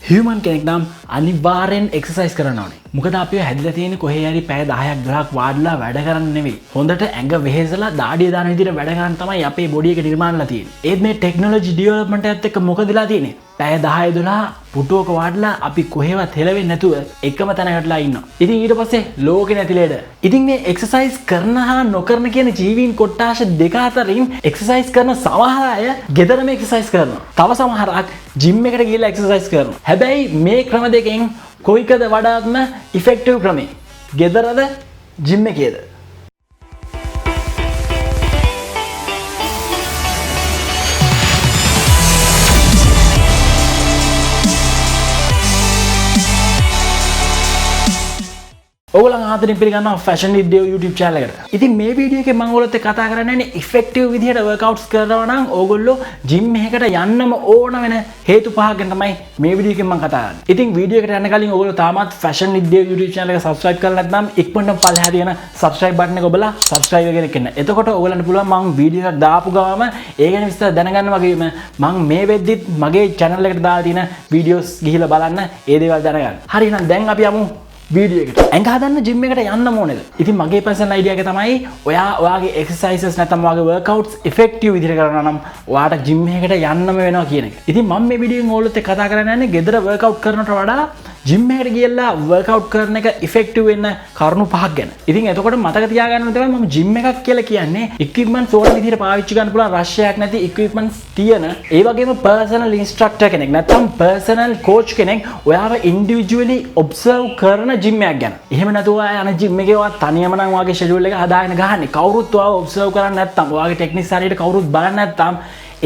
human කෙනෙක් නම් අනිවාර්යෙන් එක්සර්සයිස් කරන්න ඕනේ. මොකද අපි හැදිලා තියෙන්නේ කොහේ හරි පැය 10ක් 12ක් වාඩිලා වැඩ කරන්න නෙවෙයි. හොඳට ඇඟ වෙහෙසලා දාඩිය දාන විදිහට වැඩ කරන්න තමයි අපේ බොඩි එක නිර්මාණයලා තියෙන්නේ. ඒත් මේ ටෙක්නොලොජි ඩෙවලොප්මන්ට් එකත් එක්ක මොකදලා තියෙන්නේ? පැය 10 12 පුටුවක වාඩිලා අපි කොහෙවත් හෙලවෙන්නේ නැතුව එකම තැනකටලා ඉන්නවා. ඉතින් ඊට පස්සේ ලෝකේ නැතිලේද? ඉතින් මේ එක්සර්සයිස් කරන හා නොකරන කියන ජීවීන් කොට්ටාශ දෙක අතරින් එක්සර්සයිස් කරන සමහර අය ගෙදරම එක්සර්සයිස් කරනවා. තව සමහරක් ජිම් එකට ගිහලා එක්සර්සයිස් කරනවා. හැබැයි මේ ක්‍රම දෙකෙන් කොයිකද වඩාත්ම ඉෆෙක්ටිව් ක්‍රමේ? ගෙදරද ජිම් එකේද? ඔයගොල්ලන් ආදරෙන් පිළිගන්නවා ෆැෂන් විත් දේව් YouTube channel එකට. ඉතින් මේ වීඩියෝ එකේ මම ඔයගොල්ලොත් එක්ක කතා කරන්නේ ඉෆෙක්ටිව් විදිහට workouts කරනවා නම් ඕගොල්ලෝ gym එකකට යන්නම ඕන වෙන හේතු පහක් ගැන තමයි මේ වීඩියෝ එකෙන් මම කතා කරන්නේ. ඉතින් වීඩියෝ එකට යන්න කලින් ඔයගොල්ලෝ තාමත් ෆැෂන් විත් දේව් YouTube channel එක subscribe කරලා නැත්නම් ඉක්මනට පල්ලෙහා තියෙන subscribe button එක ඔබලා subscribe කරගෙන ඉන්න. එතකොට ඔයගොල්ලන්ට පුළුවන් මම වීඩියෝ එකක් දාපු ගමම ඒ ගැන විස්තර දැනගන්න වගේම මම මේ වෙද්දිත් මගේ channel එකට දාලා තියෙන videos ගිහිල්ලා බලන්න ඒ දේවල් දැනගන්න. හරි එහෙනම් දැන් අපි යමු වීඩියෝ එකට. ඇඟ හදන්න ජිම් එකට යන්න ඕනේද? ඉතින් මගේ පර්සනල් අයිඩියා එක තමයි ඔයාගේ එක්සර්සයිසස් නැත්නම් ඔයාගේ වර්ක්අවුට්ස් ඉෆෙක්ටිව් විදිහට කරනවා නම් ඔයාට ජිම් එකකට යන්නම වෙනවා කියන එක. ඉතින් මම මේ වීඩියෝෙන් ඕගොල්ලොත් එක්ක කතා කරන්නේ ගෙදර වර්ක්අවුට් කරනවට වඩා ජිම් එකට ගියලා වර්ක්අවුට් කරන එක ඉෆෙක්ටිව් වෙන්න කරුණු පහක් ගැන. ඉතින් එතකොට මතක තියාගන්න ඕනේ තමයි මම ජිම් එකක් කියලා කියන්නේ ඉක්විප්මන්ට්ස් ඕන විදිහට පාවිච්චි කරන්න පුළුවන් රෂ්‍යයක් නැති ඉක්විප්මන්ට්ස් තියෙන ඒ වගේම පර්සනල් ඉන්ස්ට්‍රක්ටර් කෙනෙක් නැත්නම් පර්සනල් කෝච් කෙනෙක් ඔයාව ඉන්ඩිවිජුවලි ඔබ්සර්ව් කරන ජිම් එකක් ගැන. එහෙම නැතුව යන ජිම් එකේ ඔයා තනියම නම් ඔයාගේ ෂෙඩියුල් එක හදාගෙන ගහන්නේ. කවුරුත් ඔයාව ඔබ්සර්ව් කරන්නේ නැත්නම් ඔයාගේ ටෙක්නික්ස් හරියට කවුරුත් බලන්නේ නැත්නම්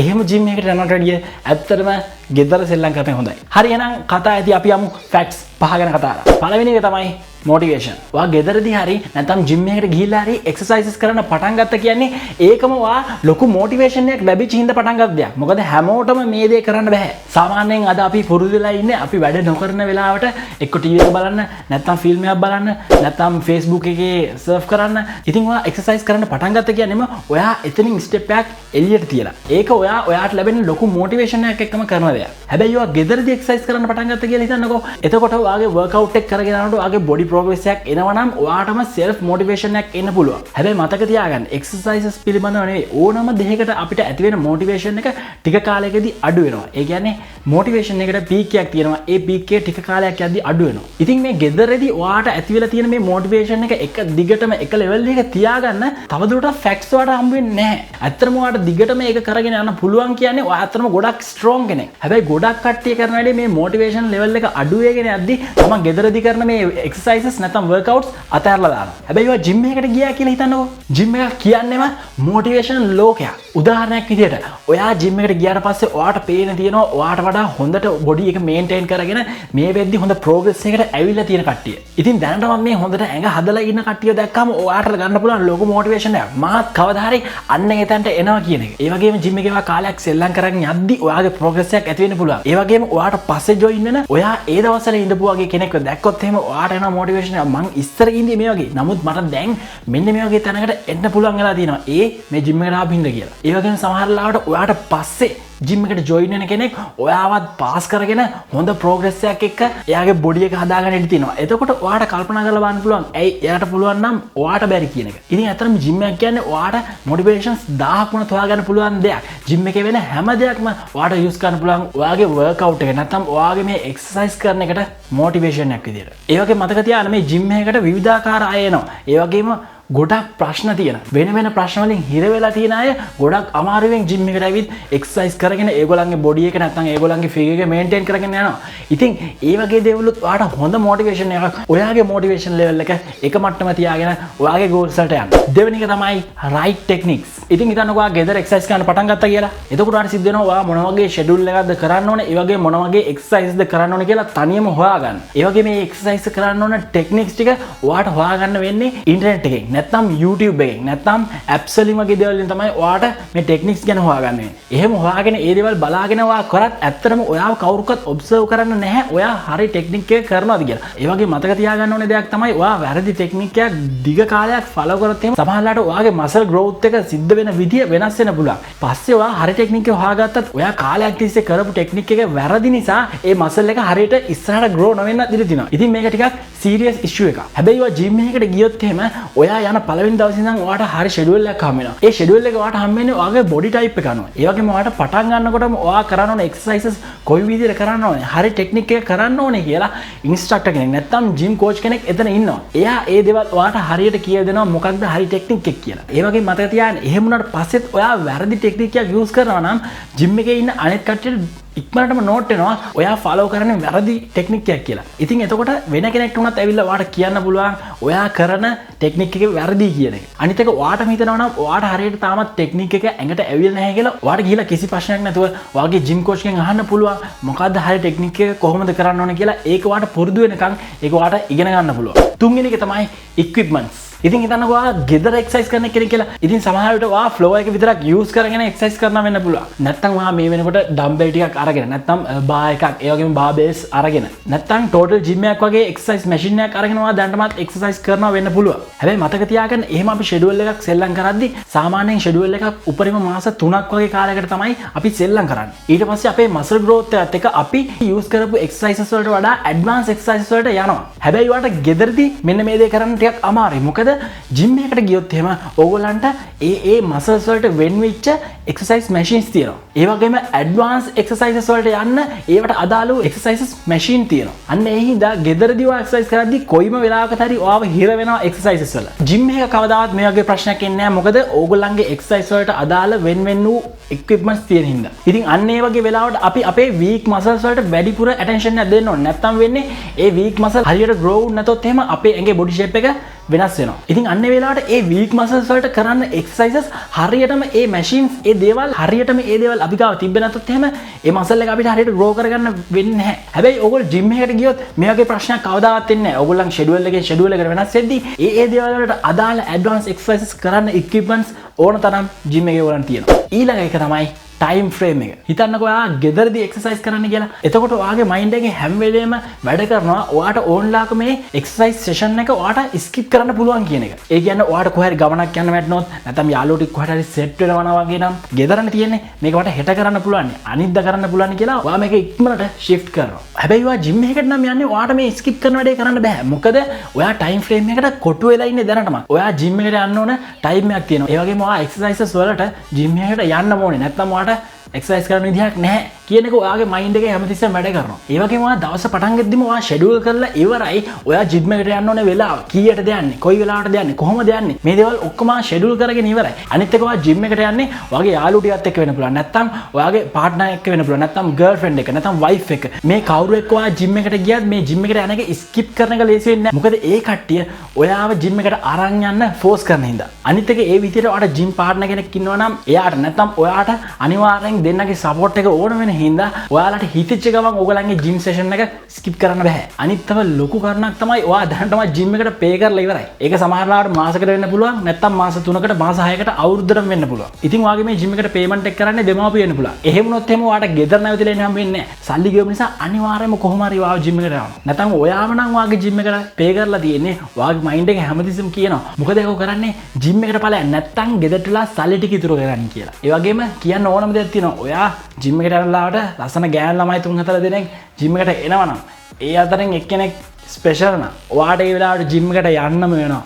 එහෙම ජිම් එකකට යනට වැඩිය ඇත්තටම ගෙදර සෙල්ලම් කරන හොඳයි. හරි එහෙනම් කතා ඇති අපි යමු ෆැක්ට්ස් පහ ගැන කතා කරලා. පළවෙනි එක තමයි මොටිවේෂන්. ඔයා ගෙදරදී හරි නැත්නම් ජිම් එකකට ගිහිල්ලා හරි එක්සර්සයිසස් කරන්න පටන් ගත්ත කියන්නේ ඒකම ඔයා ලොකු මොටිවේෂන් එකක් ලැබිච්ච හින්දා පටන් ගත්ත දෙයක්. මොකද හැමෝටම මේ දේ කරන්න බෑ. සාමාන්‍යයෙන් අද අපි පුරුදු වෙලා ඉන්නේ අපි වැඩ නොකරන වෙලාවට එක්ක ටීවී එක බලන්න නැත්නම් ෆිල්ම් එකක් බලන්න නැත්නම් Facebook එකේ සර්ෆ් කරන්න. ඉතින් ඔයා එක්සර්සයිස් කරන්න පටන් ගත්ත කියන්නේම ඔයා එතනින් ස්ටෙප් එකක් එළියට තියලා. ඒක ඔයාට ලැබෙන ලොකු මොටිවේෂන් එකක් එක්කම කරන දෙයක්. හැබැයි ඔයා ගෙදරදී එක්සර්සයිස් කරන්න පටන් ගත්ත කියලා හිතන්නකෝ. එතකොට ඔයාගේ වර්ක්අවුට් එක කරගෙන යනකොට ඔයාගේ බොඩි progress එකක් එනවා නම් ඔයාටම self motivation එකක් එන්න පුළුවන්. හැබැයි මතක තියාගන්න exercises පිළිබඳව නෙවෙයි ඕනම දෙයකට අපිට ඇති වෙන motivation එක ටික කාලයකදී අඩු වෙනවා. ඒ කියන්නේ motivation එකට peak එකක් තියෙනවා. ඒ peak එක ටික කාලයක් යද්දී අඩු වෙනවා. ඉතින් මේ ගෙදරදී ඔයාට ඇති වෙලා තියෙන මේ motivation එක එක දිගටම එක level එකක තියාගන්න තවදුරටත් facts ඔයාට හම්බ වෙන්නේ නැහැ. ඇත්තටම ඔයාට දිගටම ඒක කරගෙන යන්න පුළුවන් කියන්නේ ඔයා ඇත්තටම ගොඩක් strong කෙනෙක්. හැබැයි ගොඩක් කට්ටිය කරන වැඩේ මේ motivation level එක අඩු වෙගෙන යද්දී තමන් ගෙදරදී කරන මේ exercises නැත්නම් workouts අතහැරලා දානවා. හැබැයි ඔයා ජිම් එකකට ගියා කියලා හිතන්නකෝ. ජිම් එක කියන්නේම මොටිවේෂන් ලෝකයක්. උදාහරණයක් විදිහට ඔයා ජිම් එකට ගියාට පස්සේ ඔයාට පේන තියෙනවා ඔයාට වඩා හොඳට බොඩි එක මේන්ටේන් කරගෙන මේ වෙද්දි හොඳ ප්‍රෝග්‍රස් එකකට ඇවිල්ලා තියෙන කට්ටිය. ඉතින් දැනටම මේ හොඳට ඇඟ හදලා ඉන්න කට්ටිය දැක්කම ඔයාට ගන්න පුළුවන් ලොකු මොටිවේෂන් එකක්. මාත් කවදා හරි අන්න එතනට එනවා කියන එක. ඒ වගේම ජිම් එකේ ඔයා කාලයක් සෙල්ලම් කරගෙන යද්දි ඔයාගේ ප්‍රෝග්‍රස් එකක් ඇති වෙන්න පුළුවන්. ඒ වගේම ඔයාට පස්සේ ජොයින් වෙන ඔයා ඒ දවස්වල ඉඳපු වගේ කෙනෙක්ව දැක්කොත් එහෙම ඔයාට එනවා මොටිවේෂන් එක. මං ඉස්සර ඉඳි මේ වගේ. නමුත් මට දැන් මෙන්න මේ වගේ තැනකට එන්න පුළුවන් වෙලා තියෙනවා. ඒ මේ ජිම් එකට ආපින්ද කියලා. ඒ වගේම සමහර ලාවට ඔයාට පස්සේ ජිම් එකට ජොයින් වෙන කෙනෙක් ඔයාවත් පාස් කරගෙන හොඳ ප්‍රෝග්‍රස් එකක් එක්ක එයාගේ බොඩි එක හදාගෙන ඉඳී තිනවා. එතකොට ඔයාට කල්පනා කරලා බලන්න පුළුවන්. ඇයි එයාට පුළුවන් නම් ඔයාට බැරි කියන එක. ඉතින් ඇත්තටම ජිම් එක කියන්නේ ඔයාට මොටිවේෂන්ස් 1000ක් වුණත් හොයාගන්න පුළුවන් දෙයක්. ජිම් එකේ වෙන හැම දෙයක්ම ඔයාට යූස් කරන්න පුළුවන් ඔයාගේ වර්ක්අවුට් එක නැත්නම් ඔයාගේ මේ එක්සර්සයිස් කරන එකට මොටිවේෂන් එකක් විදියට. ඒ වගේ මතක තියාගන්න මේ ජිම් එකකට විවිධාකාර අය එනවා. ඒ වගේම ගොඩක් ප්‍රශ්න තියෙන වෙන ප්‍රශ්න වලින් හිර වෙලා තියෙන අය ගොඩක් අමාරුවෙන් ජිම් එකට ඇවිත් එක්සර්සයිස් කරගෙන ඒගොල්ලන්ගේ බොඩි එක නැත්නම් ඒගොල්ලන්ගේ ෆිගර් එක මේන්ටේන් කරගෙන යනවා. ඉතින් ඒ වගේ දේවලුත් ඔයාට හොඳ මොටිවේෂන් එකක් ඔයාගේ මොටිවේෂන් ලෙවල් එක එක මට්ටම තියාගෙන ඔයාගේ ගෝල්ස් වලට යන්න. දෙවෙනි එක තමයි right techniques. ඉතින් හිතන්නකෝ ඔයා ගෙදර එක්සර්සයිස් කරන්න පටන් ගත්තා කියලා. එතකොට ඔයාට සිද්ධ වෙනවා ඔයා මොන වගේ ෂෙඩියුල් එකක්ද කරන්න ඕනේ, ඒ වගේ මොන වගේ එක්සර්සයිස්ද කරන්න ඕනේ කියලා තනියම හොයාගන්න. ඒ වගේ මේ එක්සර්සයිස් කරන්න ඕන ටෙක්නික්ස් ටික ඔයාට හොයාගන්න වෙන්නේ ඉන්ටර්නෙට් එකෙන්. නැත්නම් YouTube එකෙන් නැත්නම් apps වලින් වගේ දේවල් වලින් තමයි ඔයාට මේ ටෙක්නික්ස් ගැන හොයාගන්න වෙන්නේ. එහෙම හොයාගෙන ඒ දේවල් බලාගෙන ඔයා කරත් ඇත්තටම ඔයාව කවුරුකත් ඔබ්සර්ව් කරන්න නැහැ ඔයා හරි ටෙක්නික් එක කරනවාද කියලා. ඒ වගේ මතක තියාගන්න ඕනේ දෙයක් තමයි ඔයා වැරදි ටෙක්නික් එකක් දිග කාලයක් ෆලෝ කරොත් එහෙම සමහරවිට ඔයාගේ මසල් growth එක සිද්ධ වෙන විදිය වෙනස් වෙන්න පුළුවන්. පස්සේ ඔයා හරි ටෙක්නික් එක හොයාගත්තත් ඔයා කාලයක් තිස්සේ කරපු ටෙක්නික් එක වැරදි නිසා ඒ මසල් එක හරියට ඉස්සරහට grow නොවෙන්න ඉඩ තියෙනවා. ඉතින් මේක ටිකක් serious issue එකක්. හැබැයි ඔයා gym එකකට ගියොත් එහෙම ඔයා යන පළවෙනි දවසේ ඉඳන් ඔයාට හරි schedule එකක් හම්බ වෙනවා. ඒ schedule එක ඔයාට හම්බ වෙන්නේ ඔයාගේ body type එක අනුව. ඒ වගේම ඔයාට පටන් ගන්නකොටම ඔයා කරන්න ඕන exercises කොයි විදිහට කරන්න ඕනේ, හරි ටෙක්නික් එක කරන්න ඕනේ කියලා ඉන්ස්ට්‍රක්ටර් කෙනෙක් නැත්නම් gym coach කෙනෙක් එතන ඉන්නවා. එයා ඒ දේවල් ඔයාට හරියට කියලා දෙනවා මොකක්ද හරි ටෙක්නික් එක කියලා. ඒ වගේම මතක තියාගන්න එහෙම වුණාට පස්සෙත් ඔයා වැරදි ටෙක්නික් එකක් යූස් කරනවා නම් gym එකේ ඉන්න අනෙක් කට්ටියට ඉක්මනටම නෝට් වෙනවා ඔයා ෆලෝ කරන්නේ වැරදි ටෙක්නික් එකක් කියලා. ඉතින් එතකොට වෙන කෙනෙක්ට උනත් ඇවිල්ලා ඔයාට කියන්න පුළුවන් ඔයා කරන ටෙක්නික් එක වැරදි කියන එක. අනිත් එක ඔයාට හිතනවා නම් ඔයාට හරියට තාමත් ටෙක්නික් එක ඇඟට ඇවිල්ලා නැහැ කියලා ඔයාට ගිහිල්ලා කිසි ප්‍රශ්නයක් නැතුව ඔයාගේ ජිම් කෝච් කෙනෙක්ගෙන් අහන්න පුළුවන් මොකද්ද හරිය ටෙක්නික් එක කොහොමද කරන්න ඕනේ කියලා. ඒක ඔයාට පුරුදු වෙනකන් ඒක ඔයාට ඉගෙන ගන්න පුළුවන්. තුන්වෙනි එක තමයි equipments. ඉතින් හිතන්නකෝ ඔයා ගෙදර එක්සර්සයිස් කරන කෙනෙක් කියලා. ඉතින් සමහර විට ඔයා ෆ්ලෝ එක විතරක් යූස් කරගෙන එක්සර්සයිස් කරනවා වෙන්න පුළුවන්. නැත්නම් ඔයා මේ වෙනකොට ඩම්බෙල් ටිකක් අරගෙන නැත්නම් බා එකක් ඒ වගේම බා බේස් අරගෙන නැත්නම් ටෝටල් ජිම් එකක් වගේ එක්සර්සයිස් මැෂින් එකක් අරගෙන ඔයා දැනටමත් එක්සර්සයිස් කරනවා වෙන්න පුළුවන්. හැබැයි මතක තියාගන්න එහෙම අපි ෂෙඩියුල් එකක් සෙල්ලම් කරද්දි සාමාන්‍යයෙන් ෂෙඩියුල් එකක් උපරිම මාස 3ක් වගේ කාලයකට තමයි අපි සෙල්ලම් කරන්නේ. ඊට පස්සේ අපේ මසල් growth එකත් එක්ක අපි යූස් කරපු එක්සර්සයිසස් වලට වඩා ඇඩ්වාන්ස් එක්සර්සයිසස් වලට යනවා. හැබැයි ඔයාට ගෙදරදී මෙන්න මේ දේ කරන්න ටිකක් අමාරුයි. මොකද ජිම් එකට ගියොත් එහෙම ඕගොල්ලන්ට ඒ මසල්ස් වලට වෙන් වෙච්ච එක්සර්සයිස් මැෂින්ස් තියෙනවා. ඒ වගේම ඇඩ්වාන්ස් එක්සර්සයිසස් වලට යන්න ඒවට අදාළ එක්සර්සයිසස් මැෂින් තියෙනවා. අන්න ඒ හින්දා ගෙදරදී ඔයා එක්සර්සයිස් කරද්දී කොයිම වෙලාවකට හරි ඔයාව හිර වෙනවා එක්සර්සයිසස් වල. ජිම් එක කවදාවත් මේ වගේ ප්‍රශ්නයක් එන්නේ නැහැ. මොකද ඕගොල්ලන්ගේ එක්සර්සයිස් වලට අදාළ වෙන් වූ equipments තියෙන හින්දා. ඉතින් අන්න ඒ වගේ වෙලාවට අපි අපේ weak muscles වලට වැඩිපුර attention එකක් දෙන්න ඕනේ. නැත්තම් වෙන්නේ ඒ weak muscle හරියට grow නැතොත් එහෙම අපේ ඇඟේ body shape එක වෙනස් වෙනවා. ඉතින් අන්න ඒ වෙලාවට ඒ weak muscles වලට කරන්න exercises හරියටම ඒ machines ඒ දේවල් හරියටම ඒ දේවල් අපි ගාව තිබ්බේ නැතොත් එහෙම ඒ muscle එක අපිට හරියට grow කරගන්න වෙන්නේ නැහැ. හැබැයි ඕගොල්ලෝ gym එකකට ගියොත් මේ වගේ ප්‍රශ්නයක් කවදාවත් වෙන්නේ නැහැ. ඕගොල්ලන් schedule එකට වෙනස් වෙද්දී ඒ දේවල් වලට අදාළ advanced exercises කරන්න equipments ඕන තරම් gym එකේ ඕගොල්ලන් තියෙනවා. ඊළඟ එක තමයි time frame එක. හිතන්නකෝ ඔයා ගෙදරදී එක්සර්සයිස් කරන්න කියලා. එතකොට ඔයාගේ මයින්ඩ් එකේ හැම වෙලේම වැඩ කරනවා ඔයාට ඕන්ලාක මේ එක්සර්සයිස් සෙෂන් එක ඔයාට ස්කිප් කරන්න පුළුවන් කියන එක. ඒ කියන්නේ ඔයාට කොහේ හරි ගමනක් යන්න වැටෙනොත් නැත්නම් යාළුවෝ ටික කොහට හරි සෙට් වෙනවා වගේ නම් ගෙදරනේ තියෙන්නේ. මේක වට හෙට කරන්න පුළුවන්. අනිද්දා කරන්න පුළුවන් කියලා ඔයා මේක ඉක්මනට shift කරනවා. හැබැයි ඔයා ජිම් එකකට නම් යන්නේ ඔයාට මේ ස්කිප් කරන වැඩේ කරන්න බෑ. මොකද ඔයා time frame එකට කොටු වෙලා ඉන්නේ දැනටම. ඔයා ජිම් එකට යන්න ඕන time එකක් තියෙනවා. ඒ වගේම ඔයා එක්සර්සයිසස් වලට ජිම් එකකට යන්න ඕනේ. නැත්නම් ඔයාට එක්සර්සයිස් කරන්න විදිහක් නැහැ කියන එක ඔයාගේ මයින්ඩ් එකේ හැමතිස්සෙම වැඩ කරනවා. ඒ වගේම ඔයා දවස පටන් ගද්දිම ඔයා ෂෙඩියුල් කරලා ඉවරයි. ඔයා ජිම් එකට යන්න ඕනේ වෙලාව. කීයටද යන්නේ? කොයි වෙලාවටද යන්නේ? කොහොමද යන්නේ? මේ දේවල් ඔක්කොම ෂෙඩියුල් කරගෙන ඉවරයි. අනිත් එක ඔයා ජිම් එකට යන්නේ ඔයාගේ යාළුවෝ ටිකත් එක්ක වෙන්න පුළුවන්. නැත්නම් ඔයාගේ පාර්ට්නර් එක්ක වෙන්න පුළුවන්. නැත්නම් ගර්ල්ෆ්‍රෙන්ඩ් එක්ක, නැත්නම් වයිෆ් එක්ක. මේ කවුරු එක්ක ඔයා ජිම් එකට ගියත් මේ ජිම් එකට යන එක ස්කිප් කරන එක ලේසි වෙන්නේ නැහැ. මොකද ඒ කට්ටිය ඔයාව ජිම් එකට අරන් යන්න ෆෝස් කරන හින්දා. අනිත් එක ඒ විදිහට ඔයාට ජිම් පාර්ට්නර් කෙනෙක් ඉන්නවා නම් එයාට නැත්නම් ඔයාට අනිවාර්යෙන් දෙන්නගේ සපෝට් එක ඕන වෙන හින්දා ඔයාලට හිතෙච්ච ගමන් ඕගලන්ගේ ජිම් සෙෂන් එක ස්කිප් කරන්න බෑ. අනිත් තව ලොකු කාරණාවක් තමයි ඔයා දැනටම ජිම් එකට පේ කරලා ඉවරයි. ඒක සමහරවිට මාසෙකට වෙන්න පුළුවන්, නැත්නම් මාස 3කට, මාස 6කට, අවුරුද්දකට වෙන්න පුළුවන්. ඉතින් ඔයාගේ මේ ජිම් එකට පේමන්ට් එක කරන්නේ දෙමාපියෝ වෙන්න පුළුවන්. එහෙම වුණොත් එහෙම ඔයාට ගෙදර නැවතිලා ඉන්න හම්බ වෙන්නේ නැහැ. සල්ලි ගෙවුම නිසා අනිවාර්යයෙන්ම කොහොම හරි ඔයාව ජිම් එකට යවනවා. නැත්නම් ඔයාම නම් ඔයාගේ ජිම් එකට පේ කරලා තියෙන්නේ ඔයාගේ මයින්ඩ් එක හැමතිස්සෙම කියනවා. මොකද ඒක කරන්නේ ජිම් එකට ඵලයක් නැත්නම් ගෙදරටලා සල්ලි ටික ඉතුරු කරගන්න කියලා. ඒ වගේම කියන්න ඕනම දෙයක් තියෙනවා. ඔයා ජිම් එකට යනලාට ලස්සන ගෑනු ළමයි 3-4 දෙනෙක් ජිම් එකට එනවනම් ඒ අතරින් එක්කෙනෙක් ස්පෙෂල් නම් ඔයාට ඒ වෙලාවට ජිම් එකට යන්නම වෙනවා.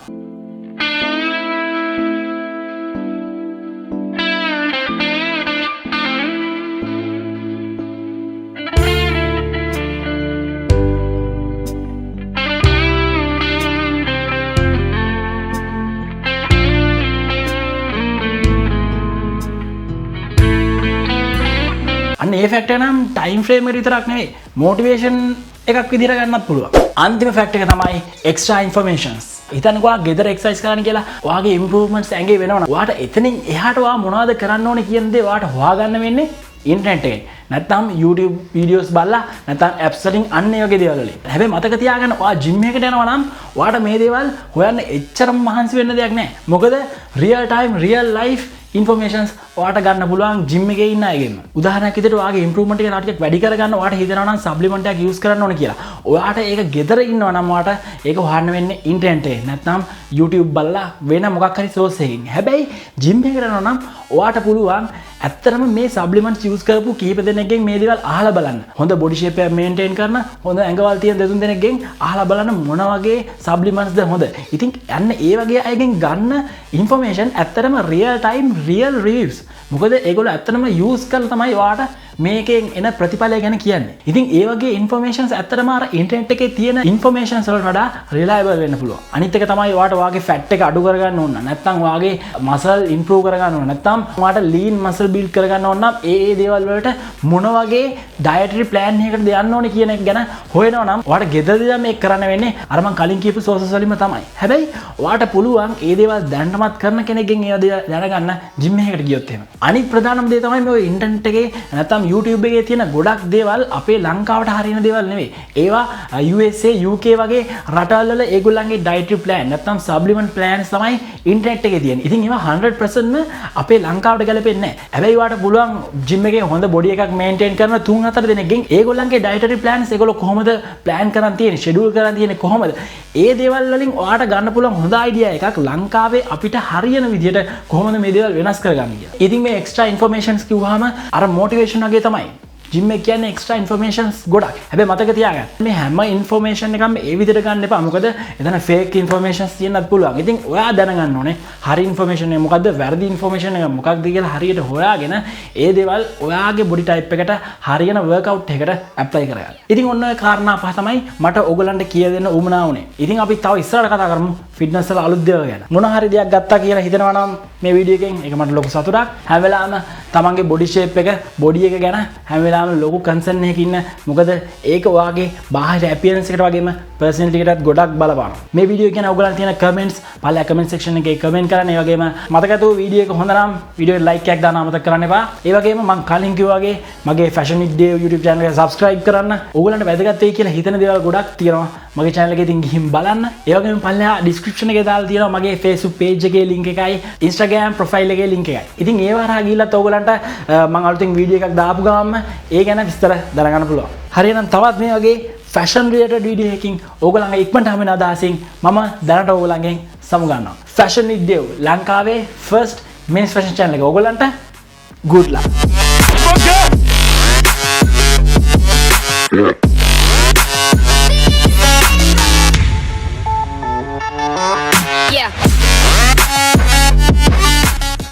ඒ ෆැක්ටර් නම් ටයිම් ෆ්‍රේම් එක විතරක් නෙවෙයි මොටිවේෂන් එකක් විදිහට ගන්නත් පුළුවන්. අන්තිම ෆැක්ටර් එක තමයි එක්ස්ට්‍රා ඉන්ෆර්මේෂන්ස්. හිතන්නකෝ ඔයා ගෙදර එක්සර්සයිස් කරන්න කියලා ඔයාගේ ඉම්ප්‍රූව්මන්ට්ස් ඇඟේ වෙනවනම් ඔයාට එතනින් එහාට ඔයා මොනවද කරන්න ඕනේ කියන දේ ඔයාට හොයාගන්න වෙන්නේ ඉන්ටර්නෙට් එකේ. නැත්නම් YouTube videos බලලා නැත්නම් apps වලින් අන්න ඒ වගේ දේවල් වලින්. හැබැයි මතක තියාගන්න ඔයා gym එකකට යනවා නම් ඔයාට මේ දේවල් හොයන්න එච්චරම මහන්සි වෙන්න දෙයක් නැහැ. මොකද real time real life informations ඔයාට ගන්න පුළුවන් gym එකේ ඉන්න අයගෙන්. උදාහරණයක් විදිහට ඔයාගේ improvement එක ටිකක් වැඩි කරගන්න ඔයාට හිතෙනවා නම් supplement එකක් use කරන්න ඕන කියලා. ඔයාට ඒක ගෙදර ඉන්නවා නම් ඔයාට ඒක හොයන්න වෙන්නේ ඉන්ටර්නෙට් එකේ. නැත්නම් YouTube බලලා වෙන මොකක් හරි source එකකින්. හැබැයි gym එකකට යනවා නම් ඔයාට පුළුවන් ඇත්තටම මේ supplements use කරපු කීප දෙනෙක්ගෙන් මේ දේවල් අහලා බලන්න. හොඳ body shape එක maintain කරන හොඳ ඇඟවල් තියෙන දෙතුන් දෙනෙක්ගෙන් අහලා බලන්න මොන වගේ supplements ද හොඳ. ඉතින් යන්න ඒ වගේ අයගෙන් ගන්න information ඇත්තටම real time real reviews. මොකද ඒගොල්ලෝ ඇත්තටම use කරලා තමයි ඔයාට මේකෙන් එන ප්‍රතිඵලය ගැන කියන්නේ. ඉතින් ඒ වගේ informations ඇත්තටම අර ඉන්ටර්නෙට් එකේ තියෙන informations වලට වඩා reliable වෙන්න පුළුවන්. අනිත් එක තමයි ඔයාට ඔයාගේ fat එක අඩු කරගන්න ඕන. නැත්නම් ඔයාගේ muscle improve කරගන්න ඕන. නැත්නම් ඔයාට lean muscle build කරගන්න ඕන නම් ඒ දේවල් වලට මොන වගේ dietary plan එකකටද යන්න ඕනේ කියන එක ගැන හොයනවා නම් ඔයාට ගෙදරදී මේක කරන්න වෙන්නේ අර මම කලින් කියපු sources වලින්ම තමයි. හැබැයි ඔයාට පුළුවන් ඒ දේවල් දැනටමත් කරන කෙනෙක්ගෙන් ඒවා දැනගන්න gym එකකට ගියොත් එහෙම. අනිත් ප්‍රධානම දේ තමයි මේ ඉන්ටර්නෙට් එකේ නැත්නම් YouTube එකේ තියෙන ගොඩක් දේවල් අපේ ලංකාවට හරියන දේවල් නෙවෙයි. ඒවා USA UK වගේ රටවල් වල ඒගොල්ලන්ගේ dietary plan නැත්නම් supplement plans තමයි ඉන්ටර්නෙට් එකේ තියෙන්නේ. ඉතින් ඒවා 100%ම අපේ ලංකාවට ගැලපෙන්නේ නැහැ. හැබැයි ඔයාට පුළුවන් gym එකේ හොඳ body එකක් maintain කරන 3-4 දෙනෙක්ගෙන් ඒගොල්ලන්ගේ dietary plans ඒගොල්ලෝ කොහොමද plan කරන් තියෙන්නේ, schedule කරන් තියෙන්නේ කොහොමද? ඒ දේවල් වලින් ඔයාට ගන්න පුළුවන් හොඳ idea එකක් ලංකාවේ අපිට හරියන විදිහට කොහොමද මේ දේවල් වෙනස් කරගන්නේ කියලා. ඉතින් මේ extra informations කිව්වහම අර motivation වගේ තමයි. gym එක කියන්නේ extra informations ගොඩක්. හැබැයි මතක තියාගන්න මේ හැම information එකක්ම ඒ විදිහට ගන්න එපා. මොකද එතන fake informations තියෙන්නත් පුළුවන්. ඉතින් ඔයා දැනගන්න ඕනේ හරි information එක මොකද්ද, වැරදි information එක මොකක්ද කියලා හරියට හොයාගෙන ඒ දේවල් ඔයාගේ body type එකට හරියන workout එකකට apply කරගන්න. ඉතින් ඔන්න ඔය කාරණා පහ තමයි මට ඔයගලන්ට කියලා දෙන්න උවමනා වුනේ. ඉතින් අපි තව ඉස්සරහට කතා කරමු fitness වල අලුත් දේවල් ගැන. මොන හරි දෙයක් ගත්තා කියලා හිතනවා නම් මේ වීඩියෝ එකෙන් ඒක මට ලොකු සතුටක්. හැම වෙලාවෙම තමන්ගේ body shape එක body එක ගැන හැම වෙලාවෙම ලොකු කන්සර්න් එකක ඉන්න. මොකද ඒක ඔයාගේ බාහිර appearance එකට වගේම personality එකටත් ගොඩක් බලපානවා. මේ වීඩියෝ එක ගැන ඔයගලන්ට තියෙන comments පළල comment section එකේ comment කරන්න. ඒ වගේම මතකද වීඩියෝ එක හොඳ නම් වීඩියෝ එකට like එකක් දාන්න අමතක කරන්න එපා. ඒ වගේම මම කලින් කිව්වා වගේ මගේ fashion video YouTube channel එක subscribe කරන්න. ඔයගලන්ට වැදගත් වෙයි කියලා හිතන දේවල් ගොඩක් තියෙනවා මගේ channel එකේ. ඉතින් ගිහින් බලන්න. ඒ වගේම පළල description එකේ දාලා තියෙනවා මගේ Facebook page එකේ link එකයි Instagram profile එකේ link එකයි. ඉතින් ඒව හරහා ගිහිල්ලත් ඔයගලන්ට මම අලුතින් වීඩියෝ එකක් දාපු ගමන්ම ඒ ගැන විස්තර දැනගන්න පුළුවන්. හරියනම් තවත් මේ වගේ fashion related video එකකින් ඕගොල්ලන්ගේ ඉක්මනට හැමෙන අදහසින් මම දැනට ඕගොල්ලන්ගෙන් සමු ගන්නවා. Fashion with Dev ලංකාවේ first men's fashion channel එක. ඕගොල්ලන්ට good luck.